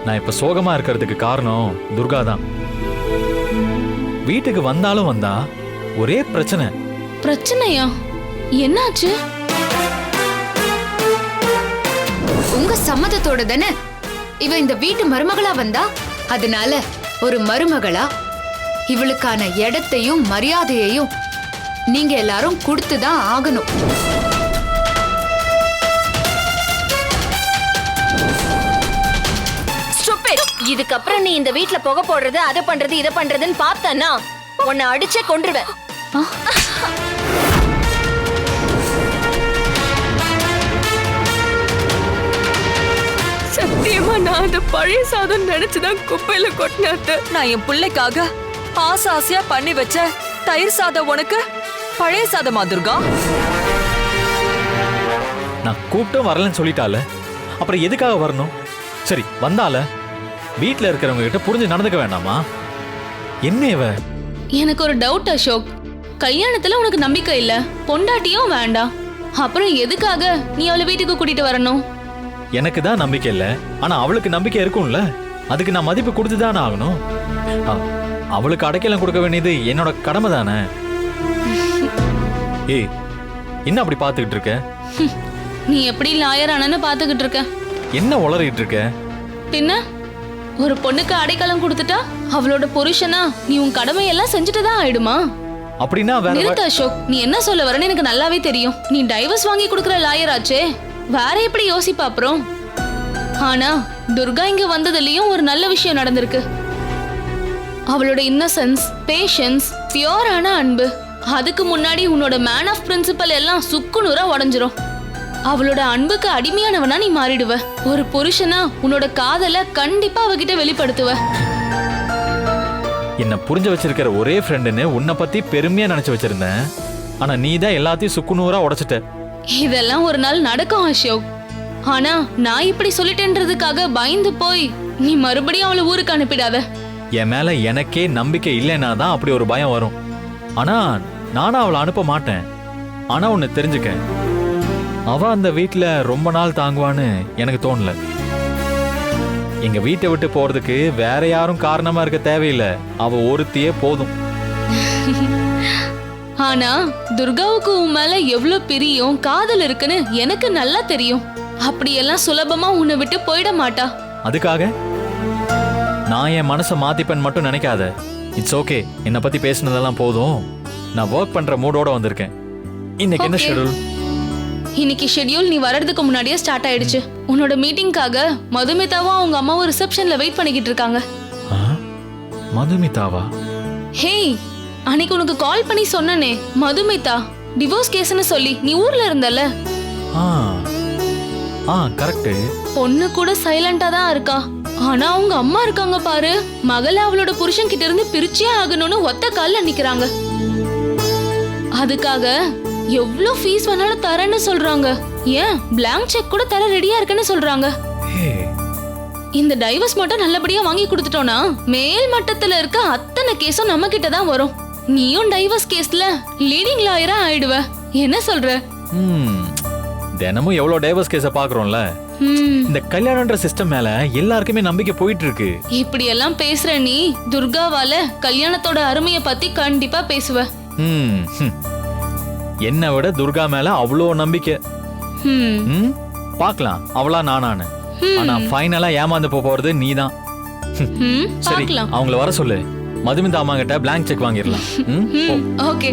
நான் இப்ப சோகமா இருக்கிறதுக்கு காரணம் துர்கா தான். வீட்டுக்கு வந்தாலும் வந்தா ஒரே பிரச்சனை. பிரச்சனையா? என்னாச்சு? உங்க சம்மதத்தோட தானே இவ இந்த வீட்டு மருமகளா வந்தா. அதனால ஒரு மருமகளா இவளுக்கான இடத்தையும் மரியாதையையும் நீங்க எல்லாரும் கொடுத்துதான் ஆகணும். இதுக்கப்புறம் நீ இந்த வீட்ல புகை போடுறது, அதை பண்றது, இதை பண்றதுன்னு பார்த்தனா உன்னை அடிச்சே கொன்றுவேன். சத்தியமா நான் அந்த பழைய சாதம் நினைச்சுதான் குப்பையில கொட்டினாத்து. நான் என் பிள்ளைக்காக ஆசையா பண்ணி வச்ச தயிர் சாதம் உனக்கு பழைய சாதமா துர்கா? நான் கூப்பிட்டும் வரலன்னு சொல்லிட்டால, அப்புறம் எதுக்காக வரணும்? சரி வந்தால வீட்டுல இருக்கிறவங்க கிட்ட புரிஞ்சு நடந்துக்க வேண்டாமா? என்ன இவ? எனக்கு ஒரு டவுட் அசோக். கல்யாணத்துல உனக்கு நம்பிக்கை இல்ல, பொண்டாட்டியும் வேண்டாம், அப்புறம் எதுக்காக நீ அவளை வீட்டுக்கு கூட்டிட்டு வரணும்? எனக்கு தான் நம்பிக்கை இல்ல, ஆனா அவளுக்கு நம்பிக்கை இருக்கும்ல. அதுக்கு நான் மதிப்பு கொடுத்துதானே ஆகணும். அவளுக்கு அடைக்கலம் கொடுக்க வேண்டியது என்னோட கடமை தானே. ஏய், என்ன அப்படி பாத்துக்கிட்டு இருக்க? நீ எப்படி லாயர் ஆனன்னு பாத்துக்கிட்டு இருக்க? என்ன உளறிட்டு இருக்க? பின்ன ஒரு பொண்ணுக்கு அடைக்கலம் கொடுத்துட்டா அவளோட புருஷனா நீ உன் கடமையெல்லாம் செஞ்சுட்டுதான் ஆயிடுமா? அப்படின்னா வேற நிறுத்த அசோக், நீ என்ன சொல்ல வரன்னு எனக்கு நல்லாவே தெரியும். நீ டைவர்ஸ் வாங்கி கொடுக்கற லாயர் ஆச்சே, வேற எப்படி யோசிப்பா அப்புறம்? ஆனா துர்கா இங்க வந்ததுலயும் ஒரு நல்ல விஷயம் நடந்திருக்கு. அவளோட இன்னசென்ஸ், பேஷன்ஸ், பியூரான அன்பு. அதுக்கு முன்னாடி உன்னோட மேன் ஆஃப் பிரின்சிபல் எல்லாம் சுக்குநூறா உடைஞ்சிரும். அவளோட அன்புக்கு அடிமையானவனா நீ மாறிடுவ. ஒரு புருஷனா உன்னோட காதல கண்டிப்பா அவகிட்ட வெளிப்படுத்துவ. என்ன புரிஞ்சு வச்சிருக்கிற ஒரே ஃப்ரெண்டுன்னு உன்னை பத்தி பெருமையா நினைச்சு வச்சிருந்தேன். ஆனா நீ தான் எல்லாத்தையும் சுக்குநூறா உடைச்சிட்ட. இதெல்லாம் ஒரு நாள் நடக்கும் அசோக். ஆனா நான் இப்படி சொல்லிட்டேன்றதுக்காக பயந்து போய் நீ மறுபடியும் அவளை ஊருக்கு அனுப்பிடாத. என் மேல எனக்கே நம்பிக்கை இல்லைன்னா தான் அப்படி ஒரு பயம் வரும். ஆனா நானும் அவளை அனுப்ப மாட்டேன். ஆனா ஒன்னு தெரிஞ்சுக்க, அவ அந்த வீட்டுல ரொம்ப நாள் தாங்குவான்னு எனக்கு தோணல. எங்க வீட்டை விட்டு போறதுக்கு வேற யாரும் காரணமா இருக்க தேவையில்லை, அவ ஒருத்தியே போதும். ஆனா துர்காவுக்கு உன் மேல எவ்வளவு பிரியம், காதல் இருக்குன்னு எனக்கு நல்லா தெரியும். அப்படியெல்லாம் சுலபமா உன்னை விட்டு போயிட மாட்டா. அதுக்காக நான் என் மனசை மாத்திப்பேன் மட்டும் நினைக்காத. இட்ஸ் ஓகே, என்னை பத்தி பேசினதெல்லாம் போதும். நான் ஒர்க் பண்ற மூடோட வந்திருக்கேன். இன்னைக்கு என்ன ஷெட்யூல்? இன்னைக்கு ஷெட்யூல் நீ வர்றதுக்கு முன்னாடியே ஸ்டார்ட் ஆயிடுச்சு. உன்னோட மீட்டிங்காக மதுமிதாவும் அவங்க அம்மாவும் ரிசப்ஷன்ல வெயிட் பண்ணிக்கிட்டு இருக்காங்க. மதுமிதாவா? ஹேய், அன்னைக்கு உனக்கு கால் பண்ணி சொன்னனே, மதுமிதா டிவோர்ஸ் கேஸ்னு சொல்லி நீ ஊர்ல இருந்தல. கரெக்ட். பொண்ணு கூட சைலண்டா தான் இருக்கா. ஆனா அவங்க அம்மா இருக்காங்க பாரு, மகள அவளோட புருஷன் கிட்ட இருந்து பிரிச்சே ஆகணும்னு ஒத்த கால்ல நிக்கிறாங்க. அதுக்காக எவ்ளோ ஃபீஸ் வேணாலும் தரேன்னு சொல்றாங்க. ஏன் பிளாங்க் செக் கூட தர ரெடியா இருக்குன்னு சொல்றாங்க. இந்த டைவர்ஸ் மட்டும் நல்லபடியா வாங்கி கொடுத்துட்டோம்னா மேல் மட்டத்துல இருக்க அத்தனை கேஸும் நம்ம கிட்ட தான் வரும். நீயும் டைவர்ஸ் கேஸ்ல லீடிங் லாயரா ஆயிடுவ. என்ன சொல்ற? தினமும் எவ்வளவு டைவர்ஸ் கேஸ பாக்குறோம்ல. இந்த கல்யாணம்ன்ற சிஸ்டம் மேல எல்லாருக்குமே நம்பிக்கை போயிட்டு இருக்கு. இப்படி எல்லாம் பேசுற நீ துர்காவால கல்யாணத்தோட அருமையை பத்தி கண்டிப்பா பேசுவ. என்னை விட துர்கா மேல அவ்வளோ நம்பிக்கை. பாக்கலாம் அவளா நானானு. ஆனா ஃபைனலா ஏமாந்து போறது நீதான். சரி, அவங்கள வர சொல்லு. மதுமிதா அம்மா கிட்ட பிளாங்க் செக் வாங்கிடலாம். ஓகே.